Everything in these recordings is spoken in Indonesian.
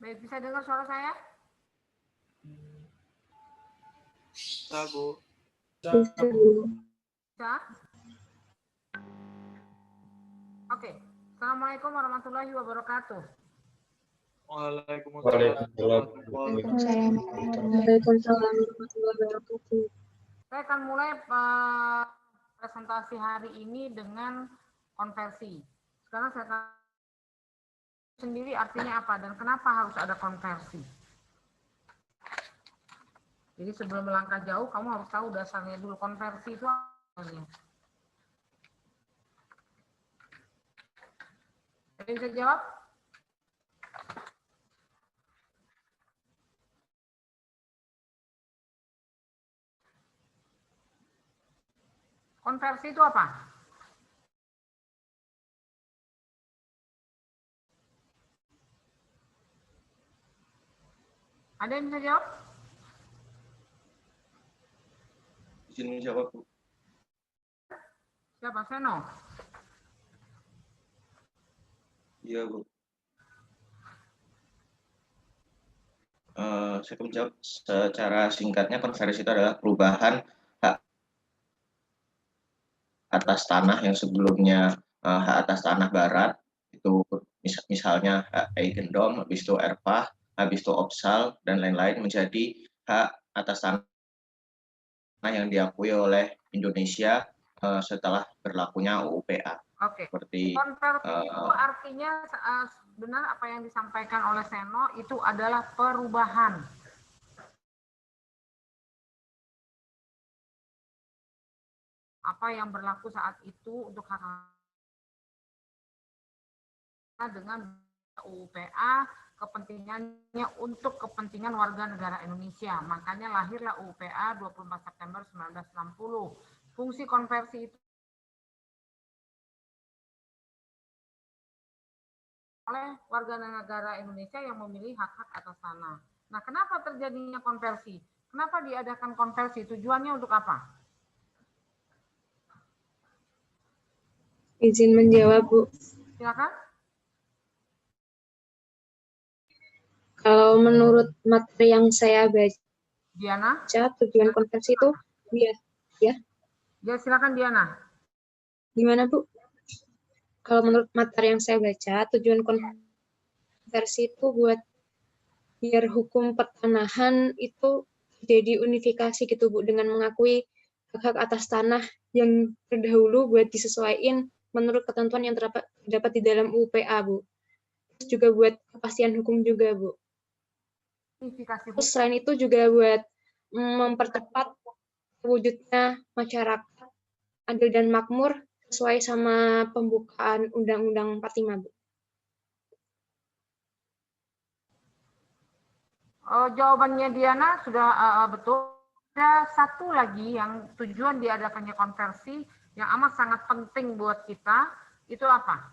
Baik, bisa dengar suara saya? Bisa, Bu. Bisa? Oke. Assalamualaikum warahmatullahi wabarakatuh. Waalaikumsalam warahmatullahi Waalaikumsalam. Saya akan mulai presentasi hari ini dengan konversi. Sekarang saya akan sendiri artinya apa dan kenapa harus ada konversi. Jadi sebelum melangkah jauh, kamu harus tahu dasarnya dulu. Konversi itu apa? Ada yang bisa jawab? Konversi itu apa? Ada yang bisa jawab? Izin menjawab, Bu. Siapa? Seno? Iya, Bu. Saya akan menjawab secara singkatnya. Konversi itu adalah perubahan hak atas tanah yang sebelumnya hak atas tanah barat, itu misalnya hak eigendom, habis itu erpah, habis itu opsal, dan lain-lain menjadi hak atas tanah yang diakui oleh Indonesia setelah berlakunya UU PA. Oke. Seperti konversi itu artinya benar apa yang disampaikan oleh Seno itu adalah perubahan. Apa yang berlaku saat itu untuk hak dengan UU PA, kepentingannya untuk kepentingan warga negara Indonesia. Makanya lahirlah UU PA 24 September 1960. Fungsi konversi itu oleh warga negara Indonesia yang memilih hak-hak atas tanah. Nah, kenapa terjadinya konversi? Kenapa diadakan konversi? Tujuannya untuk apa? Izin menjawab, Bu. Silakan. Kalau menurut materi yang saya baca, Diana. tujuan konversi itu ya. Ya, silakan Diana. Gimana, Bu? Kalau menurut materi yang saya baca, tujuan konversi itu buat biar hukum pertanahan itu jadi unifikasi gitu, Bu, dengan mengakui hak-hak atas tanah yang terdahulu buat disesuaikan menurut ketentuan yang terdapat di dalam UU PA, Bu. Terus juga buat kepastian hukum juga, Bu. Terus selain itu juga buat mempercepat wujudnya masyarakat adil dan makmur sesuai sama pembukaan Undang-Undang 45, Bu. Jawabannya Diana sudah betul. Ada satu lagi yang tujuan diadakannya konversi yang amat sangat penting buat kita, itu apa?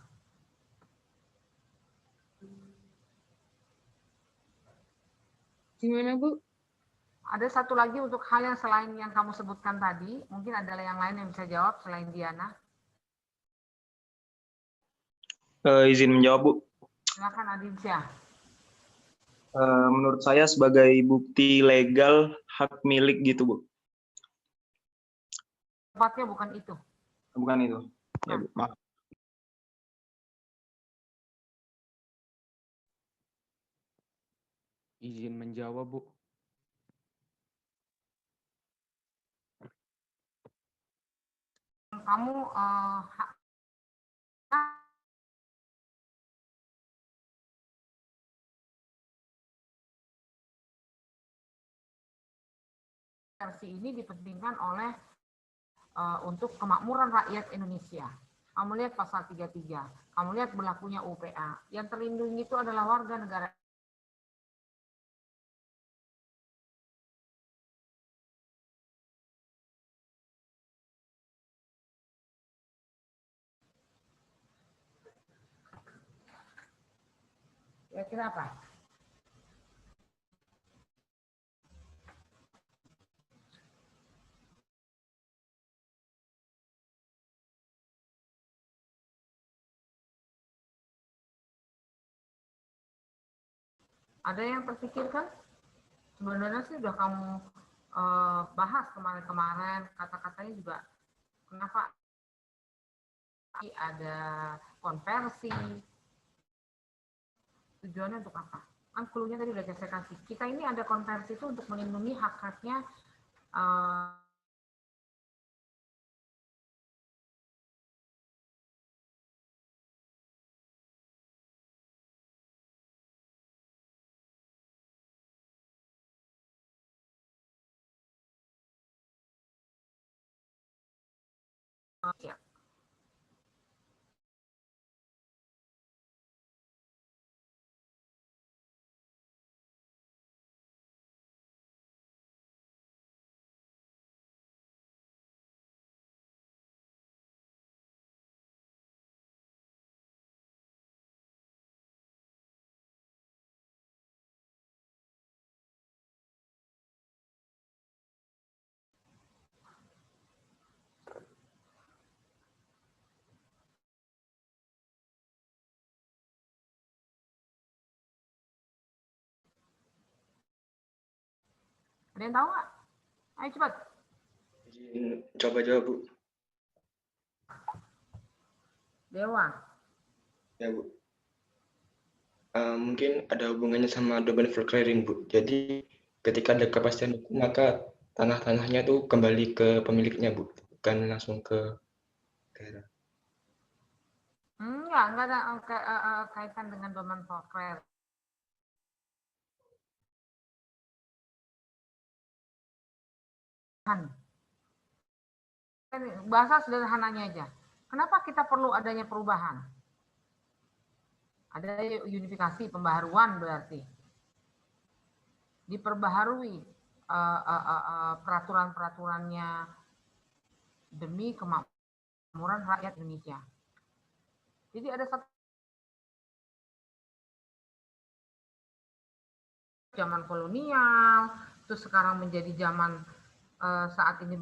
Gimana, Bu? Ada satu lagi untuk hal yang selain yang kamu sebutkan tadi, mungkin ada yang lain yang bisa jawab selain Diana. Izin menjawab, Bu. Silakan Adinsyah. Menurut saya sebagai bukti legal hak milik gitu, Bu. Tepatnya bukan itu. Bukan itu. Ya, Bu. Maaf. Izin menjawab, Bu. Kamu versi ini dipentingkan oleh untuk kemakmuran rakyat Indonesia. Kamu lihat pasal 33, kamu lihat berlakunya UPA. Yang terlindungi itu adalah warga negara. Kira-kira apa? Ada yang terpikirkan? Sebenarnya sih udah kamu bahas kemarin-kemarin, kata-katanya juga kenapa ada konversi, tujuannya untuk apa? Kan clue-nya tadi udah saya kasih. Kita ini ada konversi itu untuk melindungi hak-haknya ya. Ada yang tahu nggak? Ayo cepat. Coba jawab, Bu. Dewa. Ya, Bu. Mungkin ada hubungannya sama double clearing, Bu. Jadi ketika ada kepastian hukum, maka tanah-tanahnya tuh kembali ke pemiliknya, Bu. Bukan langsung ke daerah. Enggak ada kaitan dengan domain foreclosure. Bahasa sederhananya aja. Kenapa kita perlu adanya perubahan? Ada unifikasi, pembaharuan berarti. Diperbaharui peraturan-peraturannya demi kemakmuran rakyat Indonesia. Jadi ada satu zaman kolonial, terus sekarang menjadi zaman saat ini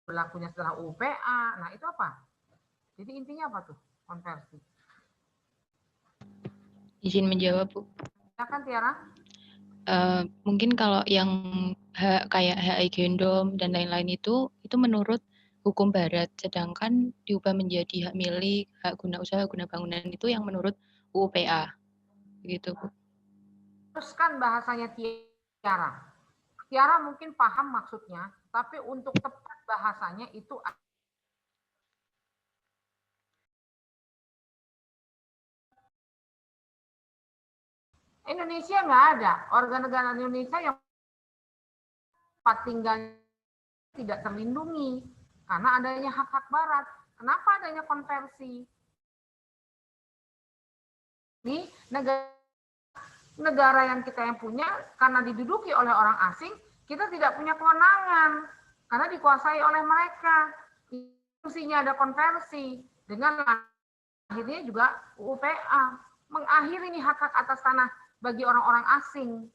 berlakunya setelah UPA. Nah, itu apa? Jadi intinya apa tuh? Konversi. Izin menjawab, Bu. Silakan Tiara. Mungkin kalau yang kayak HI gendom dan lain-lain itu menurut hukum barat, sedangkan diubah menjadi hak milik, hak guna usaha, guna bangunan itu yang menurut UU PA. Begitu, Bu. Teruskan bahasanya Tiara. Tiara mungkin paham maksudnya, tapi untuk tepat bahasanya itu Indonesia nggak ada warga negara Indonesia yang tempat tinggal tidak terlindungi karena adanya hak-hak barat. Kenapa adanya konversi? Ini negara yang kita yang punya karena diduduki oleh orang asing, kita tidak punya kewenangan karena dikuasai oleh mereka. Fungsinya ada konversi dengan akhirnya juga UPA mengakhiri nih hak-hak atas tanah bagi orang-orang asing.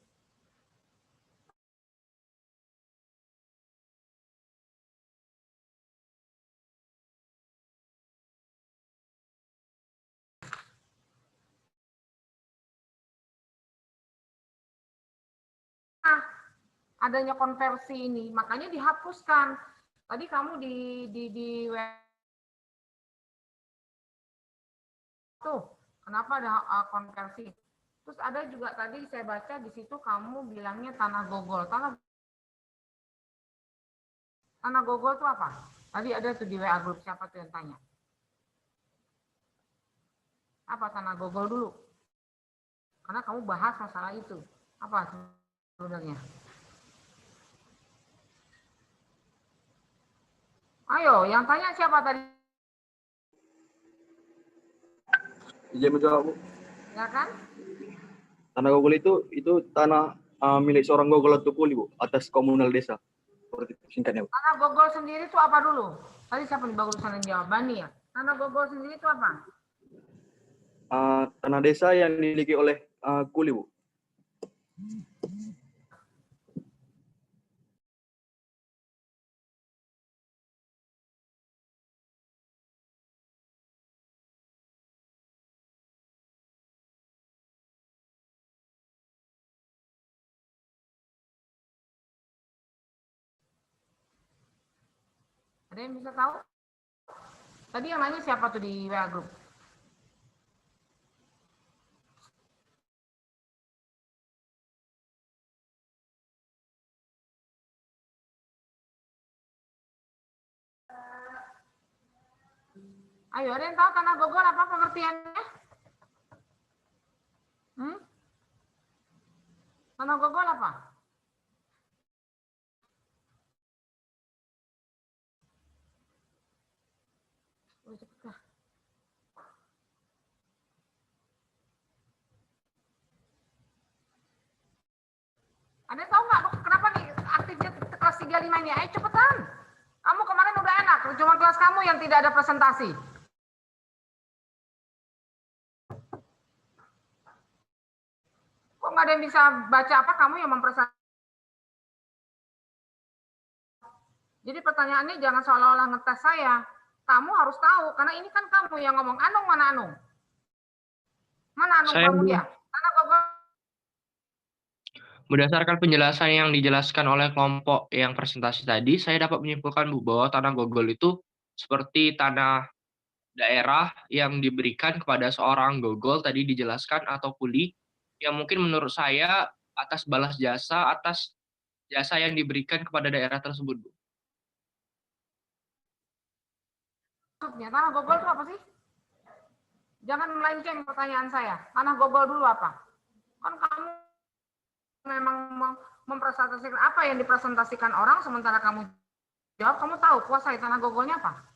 Nah, adanya konversi ini, makanya dihapuskan. Tadi kamu di tuh, kenapa ada konversi? Terus ada juga tadi saya baca di situ kamu bilangnya tanah gogol. Tanah gogol itu apa? Tadi ada tuh di WA group, siapa tuh yang tanya? Apa tanah gogol dulu? Karena kamu bahas masalah itu. Apa sebenarnya? Ayo, yang tanya siapa tadi? Izin menjawab, Bu. Ya kan? Tanah gogol itu tanah milik seorang gogol atau kuli, Bu, atas komunal desa. Seperti itu singkatnya, Bu. Tanah gogol sendiri itu apa dulu? Tadi siapa nih bagusan yang jawab? Bani ya? Tanah gogol sendiri itu apa? Tanah desa yang dimiliki oleh kuli, Bu. Ada yang bisa tahu? Tadi yang nanya siapa tuh di WA Group? Ayo, ada yang tahu tanah gogol apa pengertiannya? Tanah gogol apa? Ada yang tahu nggak kenapa nih aktifnya kelas 35 ini? Ayo cepetan. Kamu kemarin udah enak, cuma kelas kamu yang tidak ada presentasi. Kok nggak ada yang bisa baca apa? Kamu yang mempresentasikan. Jadi pertanyaannya jangan seolah-olah ngetes saya. Kamu harus tahu, karena ini kan kamu yang ngomong. Anung mana Anung? Mana Anung kamu dia? Tanah gogol. Berdasarkan penjelasan yang dijelaskan oleh kelompok yang presentasi tadi, saya dapat menyimpulkan Bu, bahwa tanah gogol itu seperti tanah daerah yang diberikan kepada seorang gogol tadi dijelaskan atau kuli yang mungkin menurut saya atas balas jasa atas jasa yang diberikan kepada daerah tersebut, Bu. Maksudnya tanah gogol itu apa sih? Jangan melenceng pertanyaan saya. Tanah gogol dulu apa? Kan kamu memang mempresentasikan apa yang dipresentasikan orang, sementara kamu jawab, kamu tahu kuasai tanah gogolnya apa?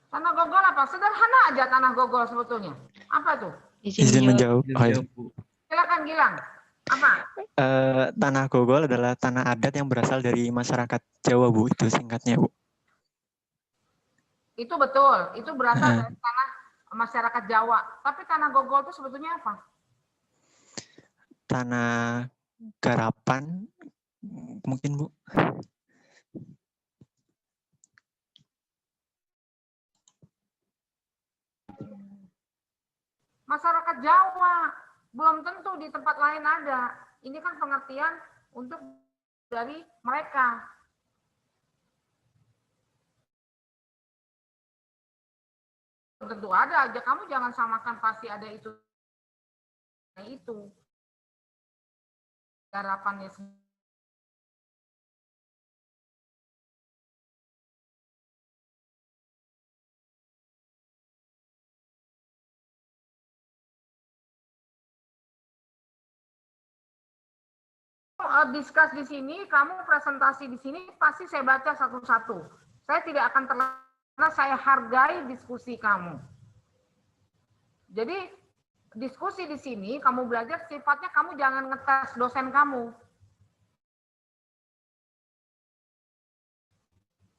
Tanah gogol apa? Sederhana aja tanah gogol sebetulnya. Apa tuh? Izin menjawab. Silakan Gilang. Apa? Tanah gogol adalah tanah adat yang berasal dari masyarakat Jawa, Bu. Itu singkatnya, Bu. Itu betul. Itu berasal dari tanah masyarakat Jawa. Tapi tanah gogol itu sebetulnya apa? Tanah garapan, mungkin, Bu. Masyarakat Jawa. Belum tentu di tempat lain ada. Ini kan pengertian untuk dari mereka. Tentu ada aja. Kamu jangan samakan pasti ada itu. Garapannya sendiri. Discuss di sini, kamu presentasi di sini, pasti saya baca satu-satu. Saya tidak akan terlalu, karena saya hargai diskusi kamu. Jadi diskusi di sini, kamu belajar sifatnya kamu jangan ngetes dosen kamu.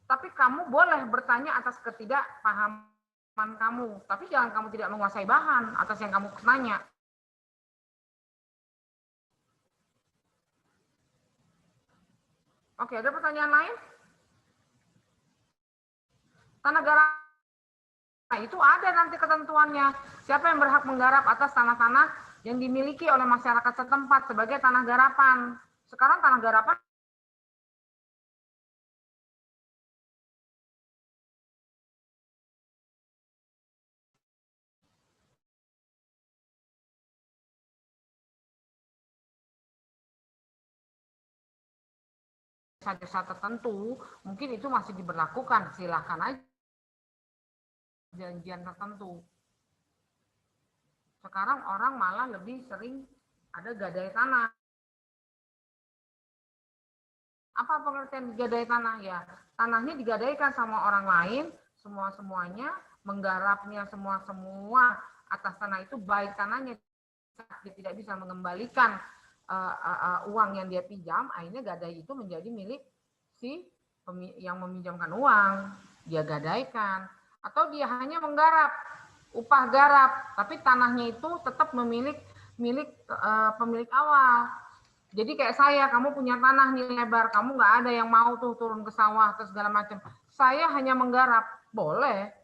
Tapi kamu boleh bertanya atas ketidakpahaman kamu. Tapi jangan kamu tidak menguasai bahan atas yang kamu tanya. Oke, ada pertanyaan lain? Tanah garap, nah, itu ada nanti ketentuannya. Siapa yang berhak menggarap atas tanah-tanah yang dimiliki oleh masyarakat setempat sebagai tanah garapan. Sekarang tanah garapan desa tertentu, mungkin itu masih diberlakukan, silahkan aja janjian tertentu. Sekarang orang malah lebih sering ada gadai tanah. Apa pengertian gadai tanah? Ya, tanahnya digadaikan sama orang lain, semua-semuanya, menggarapnya semua-semua atas tanah itu, baik tanahnya dia tidak bisa mengembalikan uang yang dia pinjam, akhirnya gadai itu menjadi milik si yang meminjamkan uang, dia gadaikan, atau dia hanya menggarap, upah garap, tapi tanahnya itu tetap milik pemilik awal. Jadi kayak saya, kamu punya tanah nih lebar, kamu nggak ada yang mau tuh turun ke sawah atau segala macam. Saya hanya menggarap, boleh.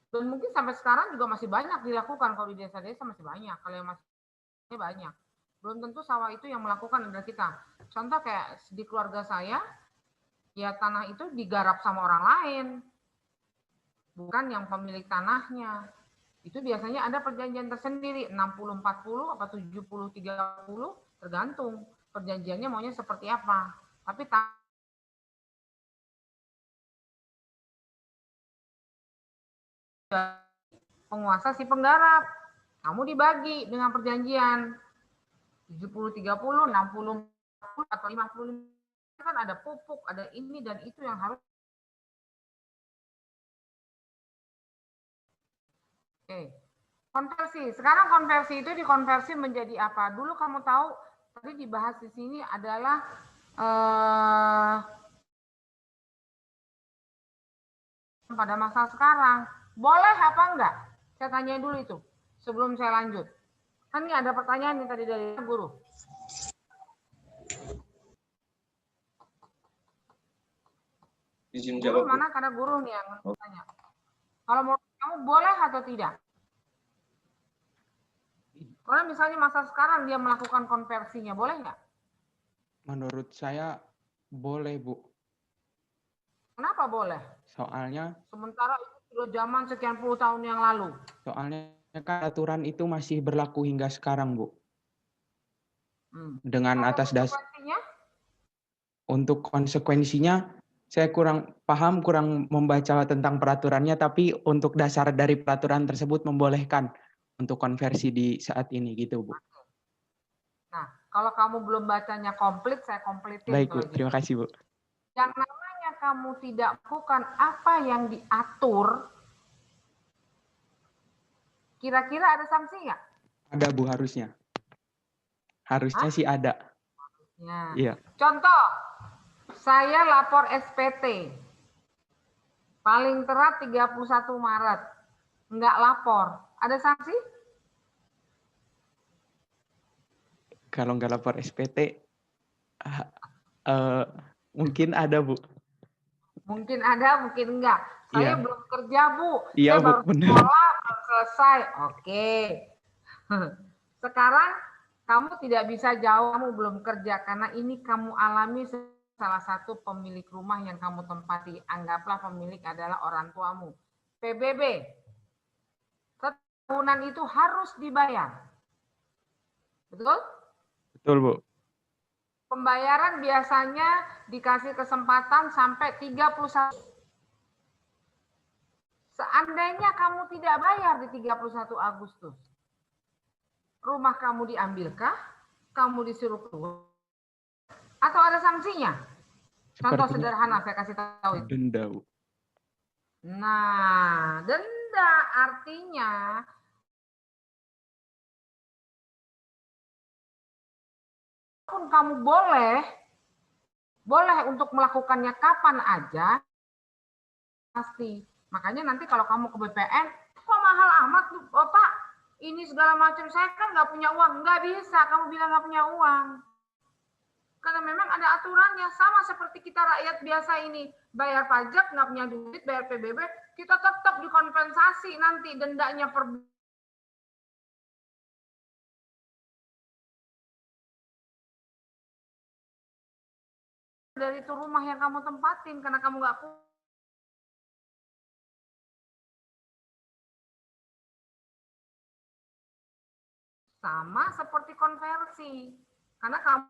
Dan mungkin sampai sekarang juga masih banyak dilakukan, kalau di desa-desa masih banyak, kalau yang masih banyak. Belum tentu sawah itu yang melakukan adalah kita. Contoh kayak di keluarga saya, ya tanah itu digarap sama orang lain, bukan yang pemilik tanahnya. Itu biasanya ada perjanjian tersendiri, 60-40 apa 70-30, tergantung perjanjiannya maunya seperti apa. Tapi penguasa si penggarap, kamu dibagi dengan perjanjian 70-30, 60-40 atau 50, kan ada pupuk, ada ini dan itu yang harus. Oke. Konversi. Sekarang konversi itu dikonversi menjadi apa? Dulu kamu tahu tadi dibahas di sini adalah pada masa sekarang. Boleh apa enggak? Saya tanya dulu itu sebelum saya lanjut. Kan ini ada pertanyaan nih tadi dari guru. Izin Guru jawab. mana? Karena guru nih yang bertanya. Kalau menurut kamu boleh atau tidak? Kalau misalnya masa sekarang dia melakukan konversinya, boleh nggak? Menurut saya boleh, Bu. Kenapa boleh? Soalnya Sementara itu sudah zaman sekian puluh tahun yang lalu. soalnya kan aturan itu masih berlaku hingga sekarang, Bu. Dengan Kalau atas dasar konsekuensinya? untuk konsekuensinya saya kurang paham, kurang membaca tentang peraturannya, tapi untuk dasar dari peraturan tersebut membolehkan untuk konversi di saat ini gitu, Bu. Nah, kalau kamu belum bacanya komplit, saya komplitin. Baik, Bu. Gitu. Terima kasih, Bu. Yang namanya kamu tidak melakukan apa yang diatur, kira-kira ada sanksi nggak? Ada, Bu, harusnya. Harusnya sih ada. Ya. Iya. Contoh, saya lapor SPT. Paling terat 31 Maret. Nggak lapor. Ada sanksi? Kalau nggak lapor SPT, mungkin ada, Bu. Mungkin ada, mungkin enggak. Saya Iya. belum kerja, Bu. Iya, Saya Bu, baru benar. sekolah, belum selesai. Oke. Sekarang kamu tidak bisa jawab kamu belum kerja karena ini kamu alami salah satu pemilik rumah yang kamu tempati. Anggaplah pemilik adalah orang tuamu. PBB. Setahunan itu harus dibayar. Betul? Betul, Bu. Pembayaran biasanya dikasih kesempatan sampai 31. Seandainya kamu tidak bayar di 31 Agustus, rumah kamu diambilkah? Kamu disuruh keluar? Atau ada sanksinya? Contoh sederhana saya kasih tahu itu. Denda, Bu. Nah, denda artinya pun kamu boleh untuk melakukannya kapan aja, pasti. Makanya nanti kalau kamu ke BPN, kok mahal amat Bapak? Ini segala macam, saya kan nggak punya uang. Nggak bisa, kamu bilang nggak punya uang. Karena memang ada aturannya, sama seperti kita rakyat biasa ini. Bayar pajak, nggak punya duit, bayar PBB, kita tetap dikompensasi nanti dendanya per dari itu rumah yang kamu tempatin karena kamu nggak sama seperti konversi. Karena kamu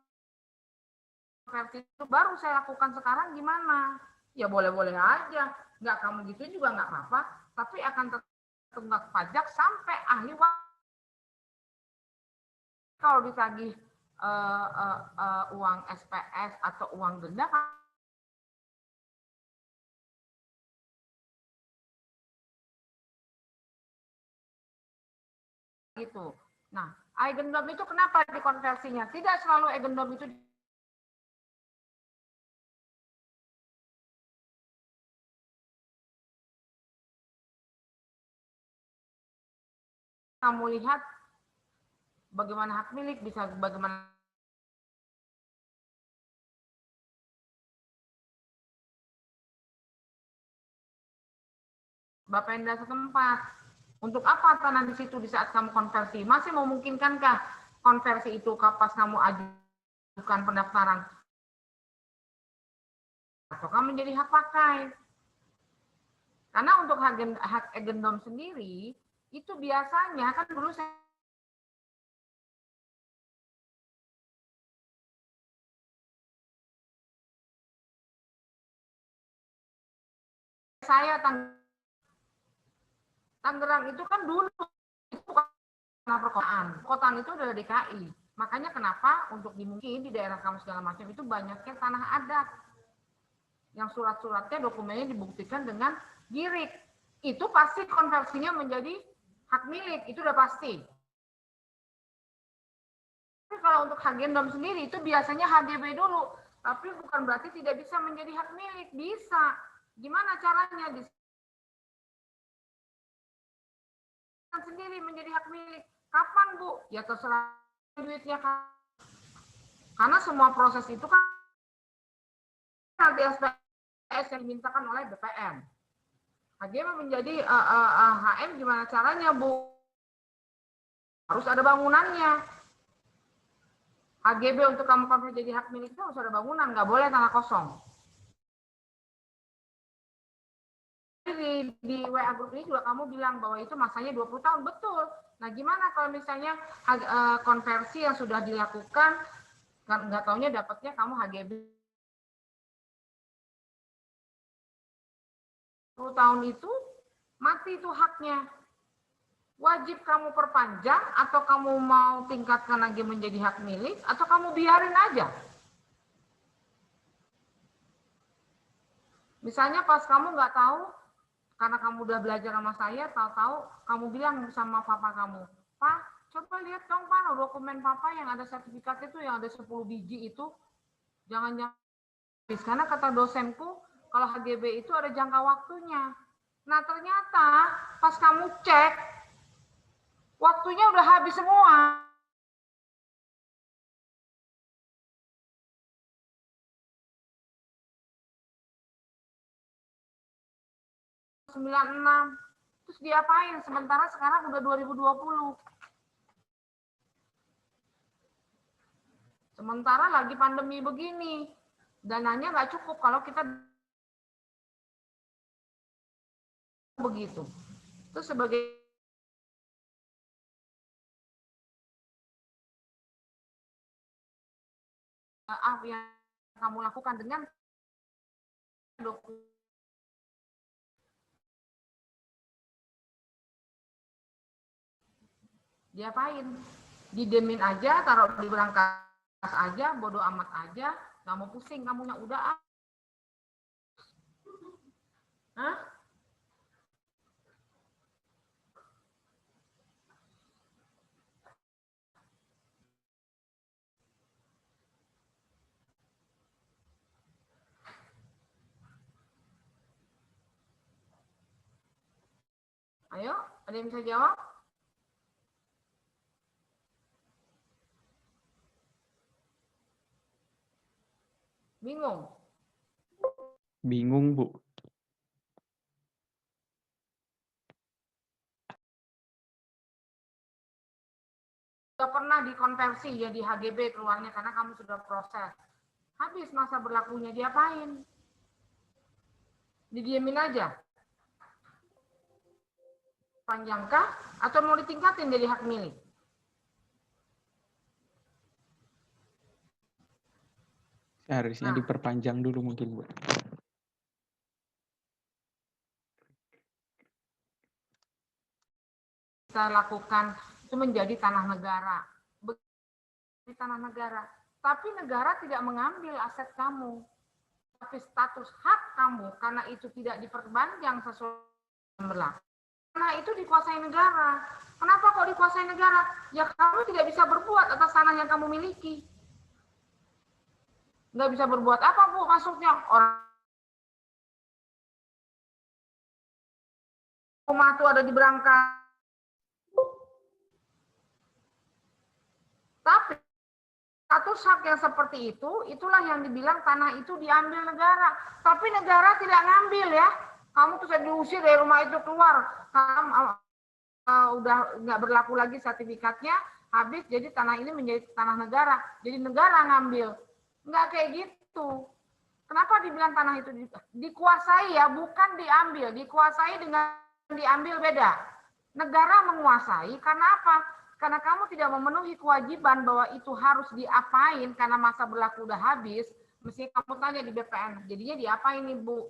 konversi itu baru saya lakukan sekarang gimana? Ya boleh-boleh aja. Nggak kamu gitu juga nggak apa-apa. Tapi akan tertunggak pajak sampai ahli waktu. Kalau ditagih uang SPS atau uang denda gitu. Nah, eigendom itu kenapa dikonversinya? Tidak selalu eigendom itu kamu lihat bagaimana hak milik bisa bagaimana Bapenda setempat. Untuk apa tanah di situ di saat kamu konversi? Masih memungkinkankah konversi itu pas kamu ajukan pendaftaran? Atau kamu menjadi hak pakai? Karena untuk hak agendom sendiri, itu biasanya kan dulu saya Tangerang itu kan dulu itu tanah perkotaan. Perkotaan itu adalah DKI. Makanya kenapa untuk mungkin di daerah kamu segala macam itu banyaknya tanah adat. Yang surat-suratnya dokumennya dibuktikan dengan girik. Itu pasti konversinya menjadi hak milik, itu udah pasti. Tapi kalau untuk agendom sendiri itu biasanya HGB dulu, tapi bukan berarti tidak bisa menjadi hak milik, bisa. Gimana caranya? Sendiri menjadi hak milik. Kapan, Bu? Ya terserah duitnya kan. Karena semua proses itu kan di SPS yang dimintakan oleh BPM. HGB menjadi HM gimana caranya, Bu? Harus ada bangunannya. HGB untuk kamu konversi jadi hak milik itu harus ada bangunan, nggak boleh tanah kosong. Di WA grup ini juga kamu bilang bahwa itu masanya 20 tahun, betul. Nah, gimana kalau misalnya konversi yang sudah dilakukan, nggak taunya dapatnya kamu HGB 10 tahun itu, mati itu haknya. Wajib kamu perpanjang, atau kamu mau tingkatkan lagi menjadi hak milik, atau kamu biarin aja. Misalnya pas kamu nggak tahu, karena kamu udah belajar sama saya, tahu-tahu kamu bilang sama papa kamu, Pak, coba lihat dong Pak, dokumen papa yang ada sertifikat itu, yang ada 10 biji itu, jangan-jangan habis. Karena kata dosenku, kalau HGB itu ada jangka waktunya. Nah ternyata pas kamu cek, waktunya udah habis semua. Terus diapain? Sementara sekarang udah 2020. Sementara lagi pandemi begini, dananya nggak cukup kalau kita begitu. Itu sebagai apa yang kamu lakukan dengan dokumen. Diapain? Didemin aja, taruh di berangkas aja, bodoh amat aja, nggak mau pusing, kamunya udah. Hah? Ayo, ada yang bisa jawab? Bingung? Bingung, Bu. Sudah pernah dikonversi jadi HGB keluarnya karena kamu sudah proses. Habis masa berlakunya, diapain? Didiemin aja? Panjangkah atau mau ditingkatin jadi hak milik? Seharusnya diperpanjang dulu mungkin, Bu. Kita lakukan itu menjadi tanah negara. Di tanah negara. Tapi negara tidak mengambil aset kamu. Tapi status hak kamu karena itu tidak diperpanjang sesuai berlaku. Karena itu dikuasai negara. Kenapa kok dikuasai negara? Ya kamu tidak bisa berbuat atas tanah yang kamu miliki. Nggak bisa berbuat apa, Bu, maksudnya? Orang rumah itu ada di berangkas. Tapi status hak yang seperti itu, itulah yang dibilang tanah itu diambil negara. Tapi negara tidak ngambil ya. Kamu tuh saya diusir dari rumah itu keluar. Kamu udah nggak berlaku lagi sertifikatnya, habis jadi tanah ini menjadi tanah negara. Jadi negara ngambil. Nggak kayak gitu. Kenapa dibilang tanah itu dikuasai ya, bukan diambil. Dikuasai dengan diambil beda. Negara menguasai karena apa? Karena kamu tidak memenuhi kewajiban bahwa itu harus diapain karena masa berlaku udah habis. Mesti kamu tanya di BPN, jadinya diapain nih Bu?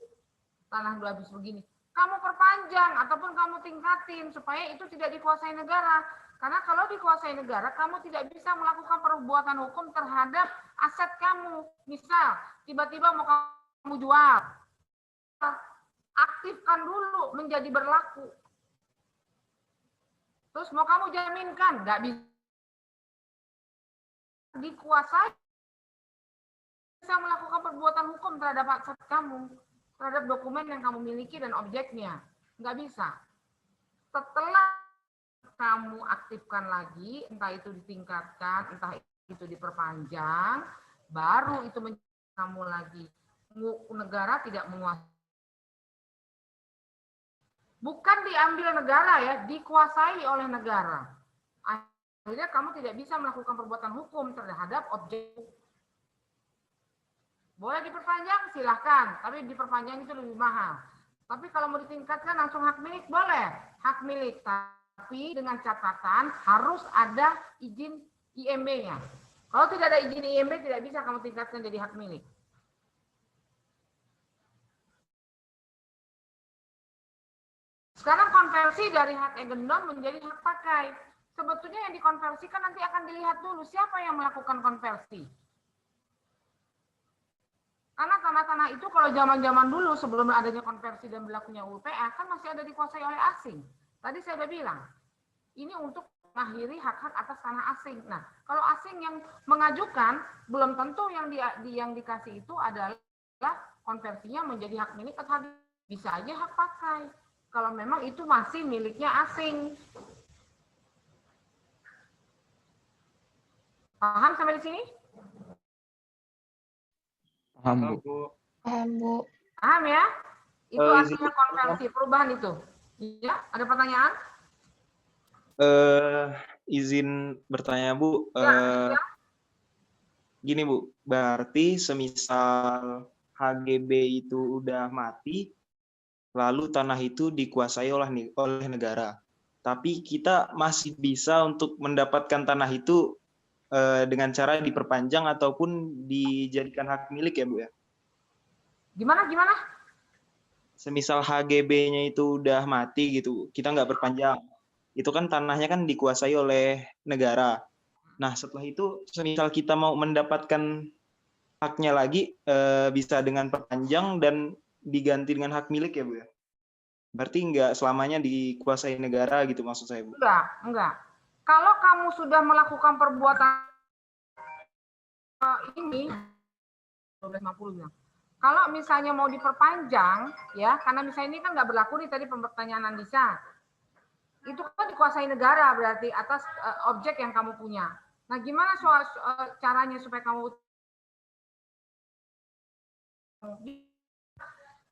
Tanah udah habis begini. Kamu perpanjang ataupun kamu tingkatin supaya itu tidak dikuasai negara. Karena kalau dikuasai negara, kamu tidak bisa melakukan perbuatan hukum terhadap aset kamu. Misal, tiba-tiba mau kamu jual, aktifkan dulu menjadi berlaku. Terus mau kamu jaminkan, nggak bisa dikuasai, bisa melakukan perbuatan hukum terhadap aset kamu, terhadap dokumen yang kamu miliki dan objeknya. Nggak bisa. Setelah kamu aktifkan lagi, entah itu ditingkatkan, entah itu diperpanjang, baru itu menjadi kamu lagi. Negara tidak menguasai. Bukan diambil negara ya, dikuasai oleh negara. Akhirnya kamu tidak bisa melakukan perbuatan hukum terhadap objek. Boleh diperpanjang, silahkan. Tapi diperpanjang itu lebih mahal. Tapi kalau mau ditingkatkan langsung hak milik, boleh. Hak milik, tapi dengan catatan harus ada izin IMB-nya. Kalau tidak ada izin IMB, tidak bisa kamu tingkatkan jadi hak milik. Sekarang konversi dari hak agendom menjadi hak pakai. Sebetulnya yang dikonversikan nanti akan dilihat dulu siapa yang melakukan konversi. Karena tanah-tanah itu kalau zaman-zaman dulu sebelum adanya konversi dan berlakunya UPA kan masih ada dikuasai oleh asing. Tadi saya sudah bilang, ini untuk mengakhiri hak-hak atas tanah asing. Nah, kalau asing yang mengajukan, belum tentu yang dikasih itu adalah konversinya menjadi hak milik atau bisa aja hak pakai. Kalau memang itu masih miliknya asing. Paham sampai di sini? Paham, Bu. Paham, Bu. Paham ya? Itu artinya konversi, perubahan itu. Ya, ada pertanyaan? Izin bertanya, Bu. Ya. Gini, Bu. Berarti semisal HGB itu udah mati, lalu tanah itu dikuasai oleh negara. Tapi kita masih bisa untuk mendapatkan tanah itu dengan cara diperpanjang ataupun dijadikan hak milik ya, Bu ya? Gimana? Semisal HGB-nya itu udah mati gitu, kita nggak perpanjang. Itu kan tanahnya kan dikuasai oleh negara. Nah, setelah itu semisal kita mau mendapatkan haknya lagi, bisa dengan perpanjang dan diganti dengan hak milik ya, Bu ya? Berarti nggak selamanya dikuasai negara gitu maksud saya, Bu? Enggak. Kalau kamu sudah melakukan perbuatan ini, 1250 bilang. Kalau misalnya mau diperpanjang, ya, karena misalnya ini kan nggak berlaku nih tadi pertanyaan Andisa. Itu kan dikuasai negara berarti atas objek yang kamu punya. Nah, gimana caranya supaya kamu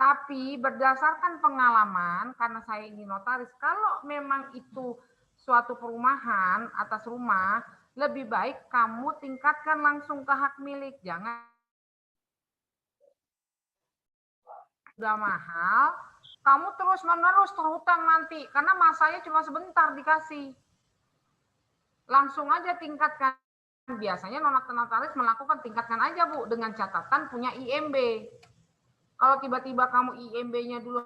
tapi berdasarkan pengalaman, karena saya ini notaris, kalau memang itu suatu perumahan atas rumah, lebih baik kamu tingkatkan langsung ke hak milik. Jangan udah mahal, kamu terus-menerus terhutang nanti. Karena masanya cuma sebentar dikasih. Langsung aja tingkatkan. Biasanya notaris melakukan tingkatkan aja, Bu, dengan catatan punya IMB. Kalau tiba-tiba kamu IMB-nya dulu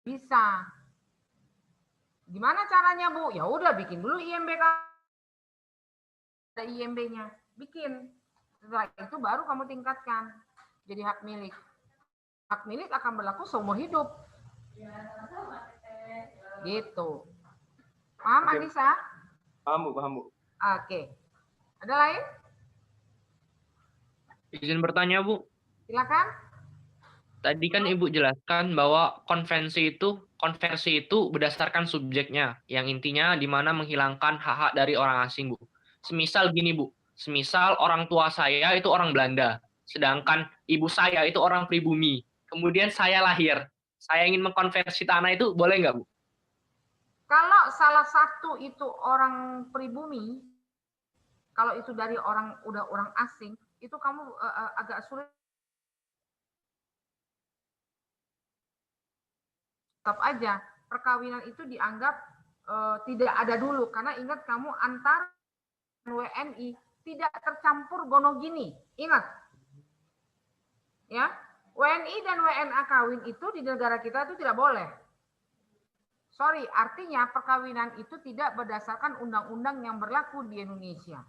bisa. Gimana caranya, Bu? Ya udah bikin dulu IMB, ada IMB-nya, bikin. Setelah itu baru kamu tingkatkan jadi hak milik. Hak milik akan berlaku seumur hidup. Gitu. Paham, Anissa? Paham, Bu. Oke. Ada lain? Izin bertanya, Bu. Silakan. Tadi kan Ibu jelaskan bahwa konversi itu berdasarkan subjeknya, yang intinya di mana menghilangkan hak-hak dari orang asing, Bu. Semisal gini, Bu, Semisal orang tua saya itu orang Belanda, sedangkan ibu saya itu orang pribumi. Kemudian saya lahir, saya ingin mengkonversi tanah itu boleh nggak, Bu? Kalau salah satu itu orang pribumi, kalau itu dari orang asing, itu kamu agak sulit. Tetap aja perkawinan itu dianggap tidak ada dulu, karena ingat kamu antar WNI tidak tercampur gonogini. Ingat, ya, WNI dan WNA kawin itu di negara kita itu tidak boleh. Sorry, artinya perkawinan itu tidak berdasarkan undang-undang yang berlaku di Indonesia.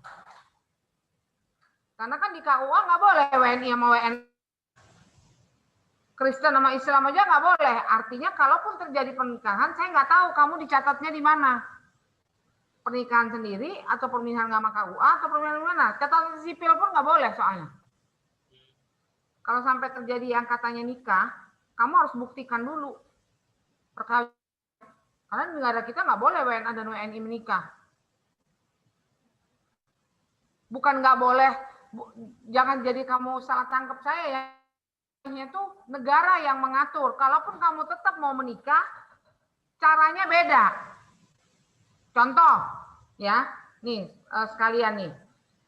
Karena kan di KUA nggak boleh WNI sama WNA. Kristen sama Islam aja nggak boleh. Artinya kalaupun terjadi pernikahan, saya nggak tahu kamu dicatatnya di mana. Pernikahan sendiri atau pernikahan sama KUA atau pernikahan di mana. Catatan sipil pun nggak boleh soalnya. Kalau sampai terjadi yang katanya nikah, kamu harus buktikan dulu perkawinan. Karena di negara kita nggak boleh WNA dan WNI menikah. Bukan nggak boleh, jangan jadi kamu salah tangkap saya ya. Itu negara yang mengatur. Kalaupun kamu tetap mau menikah, caranya beda. Contoh, ya, nih sekalian nih.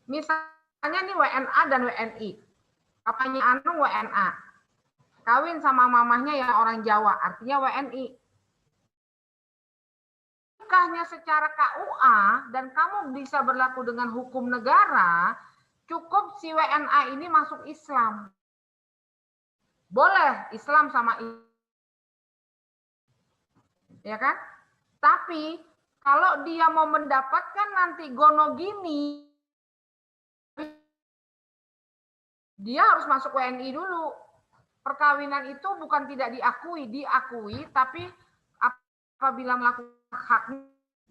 Misalnya nih WNA dan WNI. Papanya Anung WNA. Kawin sama mamahnya yang orang Jawa, artinya WNI. Nikahnya secara KUA dan kamu bisa berlaku dengan hukum negara, cukup si WNA ini masuk Islam. Boleh Islam sama ya kan? Tapi kalau dia mau mendapatkan nanti gonogini, dia harus masuk WNI dulu. Perkawinan itu bukan tidak diakui, tapi apabila melakukan hak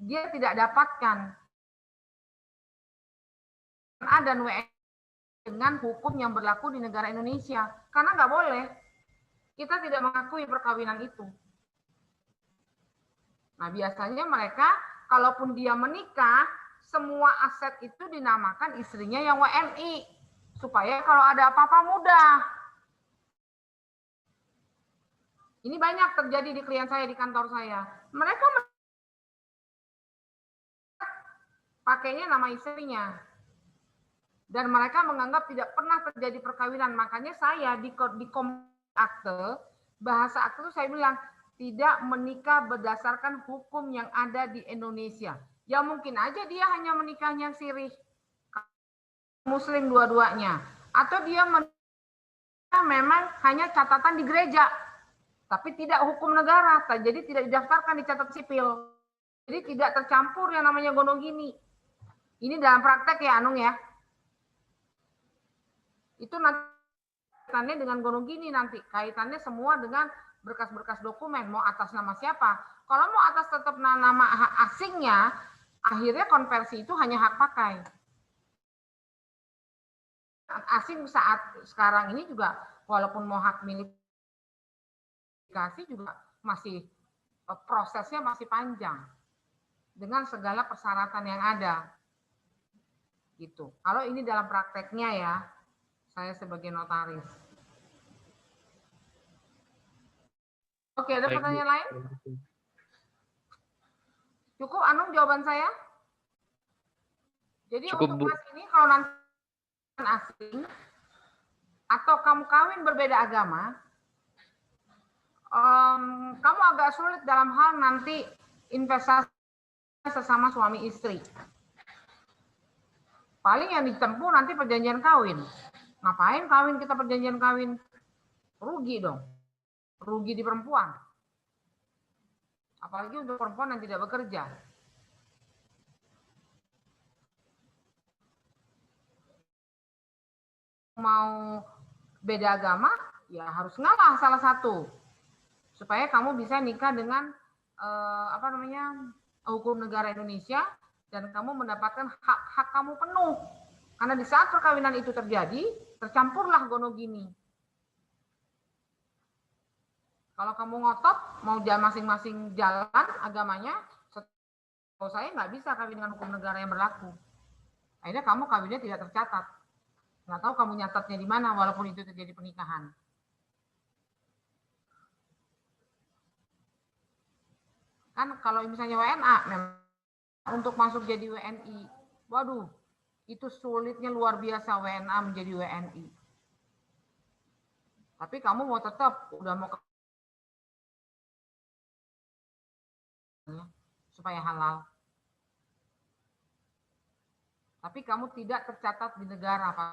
dia tidak dapatkan. A dan WNI dengan hukum yang berlaku di negara Indonesia. Karena nggak boleh. Kita tidak mengakui perkawinan itu. Nah, biasanya mereka, kalaupun dia menikah, semua aset itu dinamakan istrinya yang WNI. Supaya kalau ada apa-apa mudah. Ini banyak terjadi di klien saya, di kantor saya. Mereka pakainya nama istrinya. Dan mereka menganggap tidak pernah terjadi perkawinan. Makanya saya di akte, bahasa akte itu saya bilang, tidak menikah berdasarkan hukum yang ada di Indonesia. Ya mungkin aja dia hanya menikahnya sirih. Muslim dua-duanya. Atau dia menikah memang hanya catatan di gereja. Tapi tidak hukum negara. Jadi tidak didaftarkan di catatan sipil. Jadi tidak tercampur yang namanya gonogini. Ini dalam praktek ya Anung ya. Itu nanti kaitannya dengan gonogini nanti. Kaitannya semua dengan berkas-berkas dokumen. Mau atas nama siapa. Kalau mau atas tetap nama asingnya, akhirnya konversi itu hanya hak pakai. Asing saat sekarang ini juga, walaupun mau hak milik juga masih prosesnya masih panjang. Dengan segala persyaratan yang ada. Gitu. Kalau ini dalam prakteknya ya, saya sebagai notaris. Oke, ada pertanyaan lain? Cukup Anung jawaban saya? Jadi cukup, untuk Mas ini kalau nanti asing atau kamu kawin berbeda agama, kamu agak sulit dalam hal nanti investasi sesama suami istri. Paling yang ditempuh nanti perjanjian kawin. Ngapain kawin kita perjanjian kawin? Rugi dong. Rugi di perempuan. Apalagi untuk perempuan yang tidak bekerja. Mau beda agama, ya harus ngalah salah satu. Supaya kamu bisa nikah dengan hukum negara Indonesia dan kamu mendapatkan hak-hak kamu penuh. Karena di saat perkawinan itu terjadi, tercampurlah gonogini. Kalau kamu ngotot, mau masing-masing jalan agamanya, setahu saya nggak bisa kawin dengan hukum negara yang berlaku. Akhirnya kamu kawinnya tidak tercatat. Nggak tahu kamu nyatatnya di mana walaupun itu terjadi pernikahan. Kan kalau misalnya WNA, untuk masuk jadi WNI, waduh, itu sulitnya luar biasa WNA menjadi WNI. Tapi kamu mau tetap, udah mau supaya halal. Tapi kamu tidak tercatat di negara, Pak.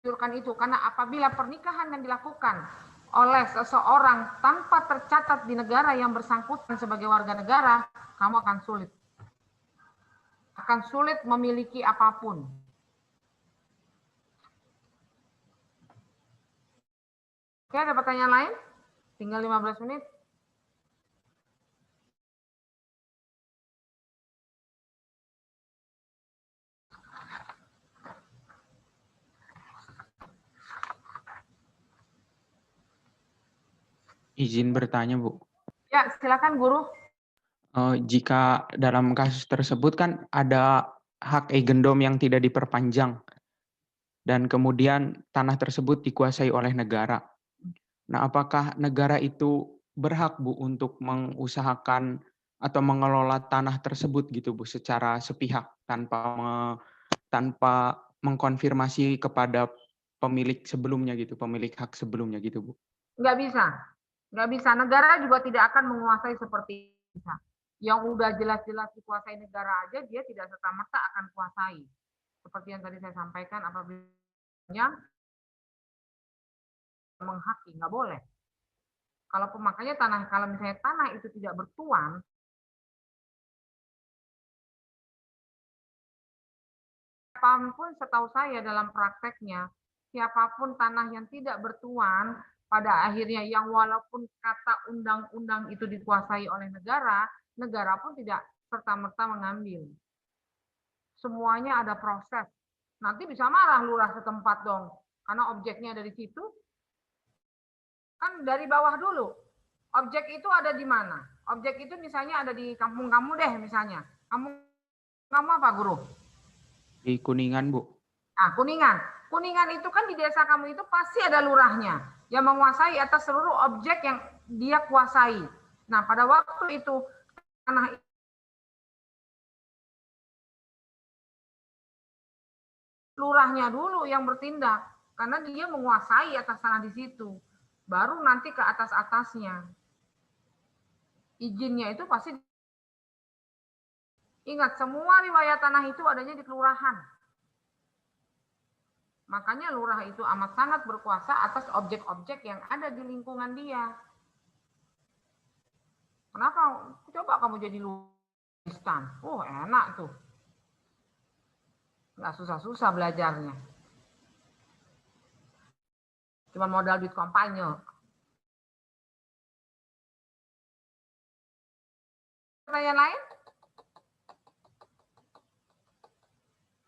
Itu karena apabila pernikahan yang dilakukan oleh seseorang tanpa tercatat di negara yang bersangkutan sebagai warga negara, kamu akan sulit. Akan sulit memiliki apapun. Oke, ada pertanyaan lain? Tinggal 15 menit. Izin bertanya, Bu. Ya, silakan guru. Jika dalam kasus tersebut kan ada hak eigendom yang tidak diperpanjang dan kemudian tanah tersebut dikuasai oleh negara. Nah, apakah negara itu berhak, Bu, untuk mengusahakan atau mengelola tanah tersebut gitu, Bu, secara sepihak tanpa mengkonfirmasi kepada pemilik sebelumnya gitu, pemilik hak sebelumnya gitu, Bu? Nggak bisa. Nggak bisa. Negara juga tidak akan menguasai seperti itu. Yang udah jelas-jelas dikuasai negara aja, dia tidak serta-merta akan kuasai. Seperti yang tadi saya sampaikan, apabila menghaki, nggak boleh. Kalau pemakainya tanah, kalau misalnya tanah itu tidak bertuan, siapapun setahu saya dalam prakteknya, siapapun tanah yang tidak bertuan, pada akhirnya yang walaupun kata undang-undang itu dikuasai oleh negara, negara pun tidak serta-merta mengambil. Semuanya ada proses. Nanti bisa marah lurah setempat dong, karena objeknya ada di situ. Kan dari bawah dulu. Objek itu ada di mana? Objek itu misalnya ada di kampung kamu deh misalnya. Kamu apa, Guru? Di Kuningan, Bu. Nah, Kuningan. Kuningan itu kan di desa kamu itu pasti ada lurahnya yang menguasai atas seluruh objek yang dia kuasai. Nah, pada waktu itu tanah lurahnya dulu yang bertindak karena dia menguasai atas tanah di situ. Baru nanti ke atas-atasnya. Izinnya itu pasti ingat semua riwayat tanah itu adanya di kelurahan. Makanya lurah itu amat sangat berkuasa atas objek-objek yang ada di lingkungan dia. Kenapa? Coba kamu jadi luristan. Enak tuh. Nggak susah-susah belajarnya. Cuma modal duit kampanye. Pertanyaan lain?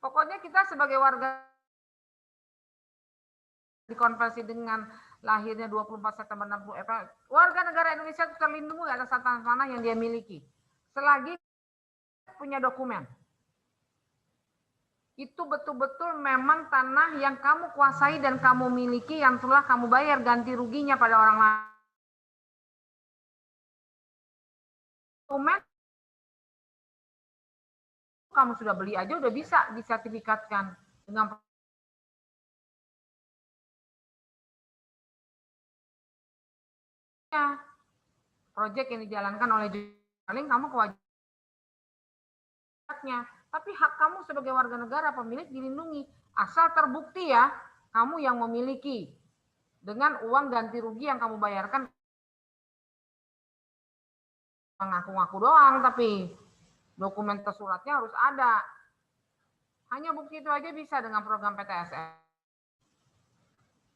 Pokoknya kita sebagai warga dikonversi dengan lahirnya 24 September 60 warga negara Indonesia terlindungi atas tanah yang dia miliki selagi punya dokumen. Itu betul-betul memang tanah yang kamu kuasai dan kamu miliki yang telah kamu bayar ganti ruginya pada orang lain. Dokumen kamu sudah beli aja udah bisa disertifikatkan dengan proyek yang dijalankan oleh paling kamu kewajibannya. Tapi hak kamu sebagai warga negara pemilik dilindungi asal terbukti ya kamu yang memiliki dengan uang ganti rugi yang kamu bayarkan. Ngaku-ngaku doang tapi dokumen tersuratnya harus ada. Hanya bukti itu aja bisa dengan program PTSL.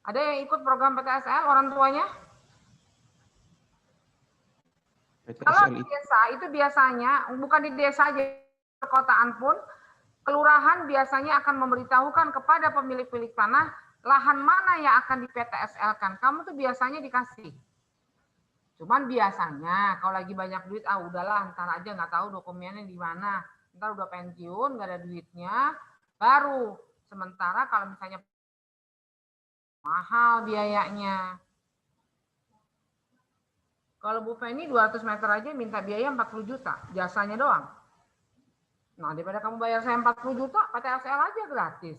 Ada yang ikut program PTSL orang tuanya? Kalau di desa itu biasanya bukan di desa aja, perkotaan pun kelurahan biasanya akan memberitahukan kepada pemilik-pemilik tanah lahan mana yang akan di PTSL-kan. Kamu tuh biasanya dikasih. Cuman biasanya kalau lagi banyak duit, udahlah ntar aja nggak tahu dokumennya di mana. Ntar udah pensiun, nggak ada duitnya, baru. Sementara kalau misalnya mahal biayanya. Kalau Bu Feni 200 meter aja minta biaya 40 juta, jasanya doang. Nah, daripada kamu bayar saya 40 juta, PTSL aja gratis.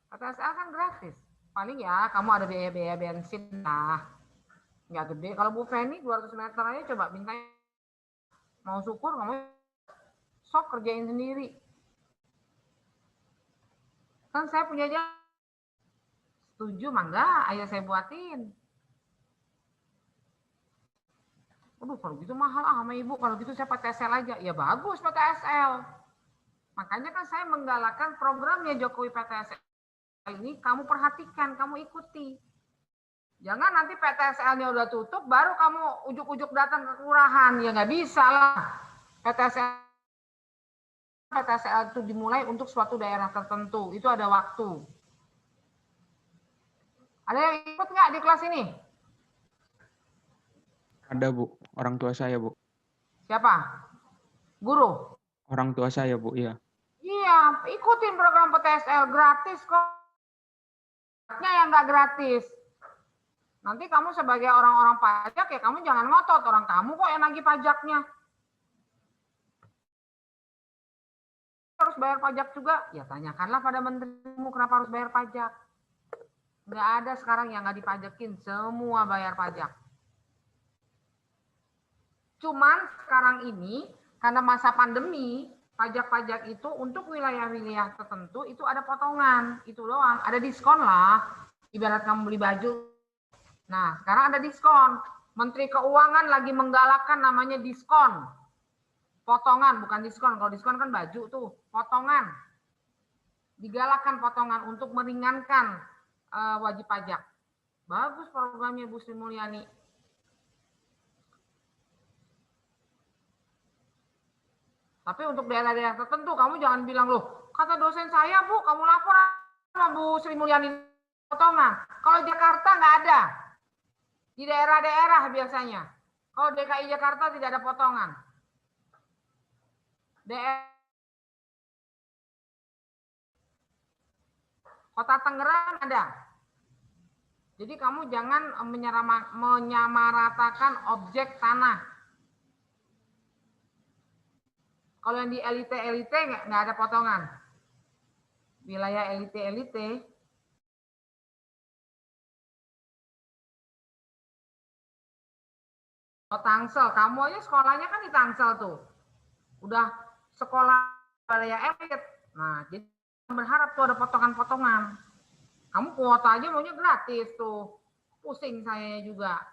PTSL kan gratis. Paling ya kamu ada biaya-biaya bensin lah. Nggak gede. Kalau Bu Feni 200 meter aja coba minta. Mau syukur kamu sok kerjain sendiri. Kan saya punya jalan. Setuju mangga, ayo saya buatin. Aduh, kalau gitu mahal sama ibu. Kalau gitu saya PTSL aja. Ya bagus PTSL. Makanya kan saya menggalakkan programnya Jokowi PTSL ini. Kamu perhatikan, kamu ikuti. Jangan nanti PTSL-nya udah tutup, baru kamu ujuk-ujuk datang ke kelurahan. Ya nggak bisa lah. PTSL itu dimulai untuk suatu daerah tertentu. Itu ada waktu. Ada yang ikut nggak di kelas ini? Ada, Bu. Orang tua saya, Bu. Siapa? Guru? Orang tua saya, Bu, iya. Iya, ikutin program PTSL. Gratis kok. Yang nggak gratis. Nanti kamu sebagai orang-orang pajak, ya kamu jangan ngotot. Orang kamu kok yang nagih pajaknya. Harus bayar pajak juga? Ya tanyakanlah pada menterimu kenapa harus bayar pajak. Nggak ada sekarang yang nggak dipajakin. Semua bayar pajak. Cuman sekarang ini, karena masa pandemi, pajak-pajak itu untuk wilayah-wilayah tertentu itu ada potongan. Itu doang. Ada diskon lah. Ibarat kamu beli baju. Nah, sekarang ada diskon. Menteri Keuangan lagi menggalakkan namanya diskon. Potongan, bukan diskon. Kalau diskon kan baju tuh. Potongan. Digalakkan potongan untuk meringankan wajib pajak. Bagus programnya Bu Sri Mulyani. Tapi untuk daerah-daerah tertentu, kamu jangan bilang, loh, kata dosen saya, Bu, kamu lapor sama Bu Sri Mulyani potongan. Kalau Jakarta nggak ada. Di daerah-daerah biasanya. Kalau DKI Jakarta tidak ada potongan. Kota Tangerang ada. Jadi kamu jangan menyamaratakan objek tanah. Kalau yang di elite-elite nggak ada potongan. Wilayah elite-elite. Oh, Tangsel, kamu aja sekolahnya kan di Tangsel tuh. Udah sekolah wilayah elite. Nah, jadi berharap tuh ada potongan-potongan. Kamu kuota aja maunya gratis tuh. Pusing saya juga.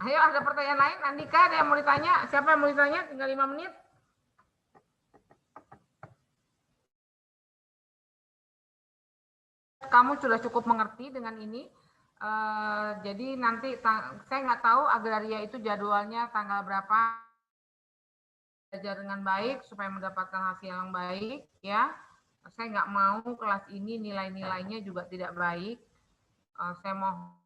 Ayo ada pertanyaan lain, Andika ada yang mau ditanya? Siapa yang mau ditanya? Tinggal 5 menit. Kamu sudah cukup mengerti dengan ini. Jadi nanti saya nggak tahu agraria itu jadwalnya tanggal berapa. Belajar dengan baik supaya mendapatkan hasil yang baik, ya. Saya nggak mau kelas ini nilai-nilainya juga tidak baik. Saya mau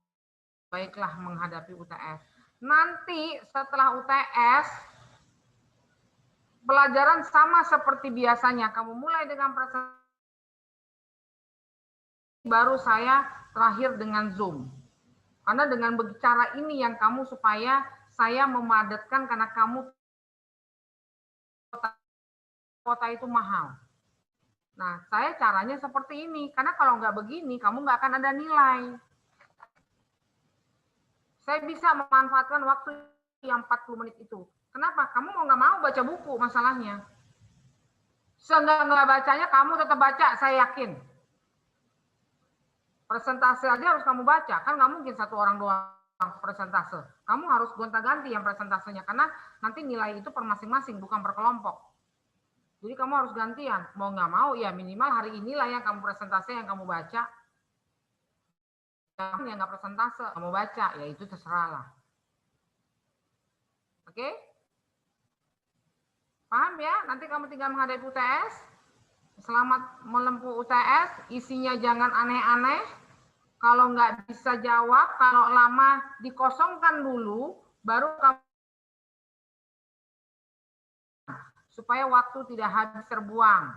baiklah menghadapi UTS. Nanti setelah UTS, pelajaran sama seperti biasanya. Kamu mulai dengan presentasi, baru saya terakhir dengan Zoom. Karena dengan berbicara ini yang kamu supaya saya memadatkan karena kamu kota itu mahal. Nah, saya caranya seperti ini. Karena kalau nggak begini, kamu nggak akan ada nilai. Saya bisa memanfaatkan waktu yang 40 menit itu. Kenapa? Kamu mau nggak mau baca buku masalahnya. Seenggak bacanya kamu tetap baca, saya yakin. Presentase aja harus kamu baca. Kan nggak mungkin satu orang doang presentase. Kamu harus gonta-ganti yang presentasenya. Karena nanti nilai itu per masing-masing, bukan per kelompok. Jadi kamu harus gantian. Mau nggak mau, ya minimal hari inilah yang kamu presentase, yang kamu baca. Yang nggak presentase, kamu baca, ya itu terserah lah. Oke? Paham ya? Nanti kamu tinggal menghadapi UTS. Selamat menempuh UTS, isinya jangan aneh-aneh. Kalau nggak bisa jawab, kalau lama dikosongkan dulu, baru kamu supaya waktu tidak habis terbuang.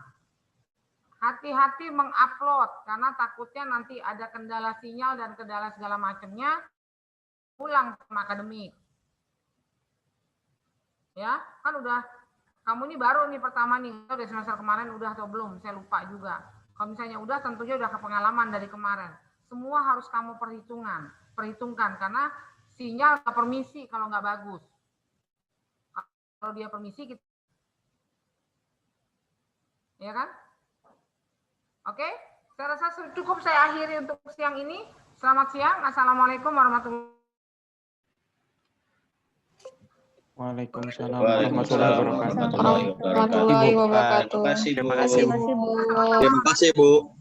Hati-hati mengupload karena takutnya nanti ada kendala sinyal dan kendala segala macamnya, pulang sama akademik. Ya, kan udah kamu ini baru nih pertama nih, udah semester kemarin udah atau belum? Saya lupa juga. Kalau misalnya udah, tentunya udah pengalaman dari kemarin. Semua harus kamu perhitungkan karena sinyal permisi kalau nggak bagus. Kalau dia permisi, kita ya kan? Oke, saya rasa cukup saya akhiri untuk siang ini. Selamat siang. Assalamualaikum warahmatullahi wabarakatuh. Waalaikumsalam Waalaikumsalam warahmatullahi wabarakatuh. Warahmatullahi wabarakatuh. Terima kasih, Bu. Terima kasih, Bu. Terima kasih, Bu. Terima kasih, Bu.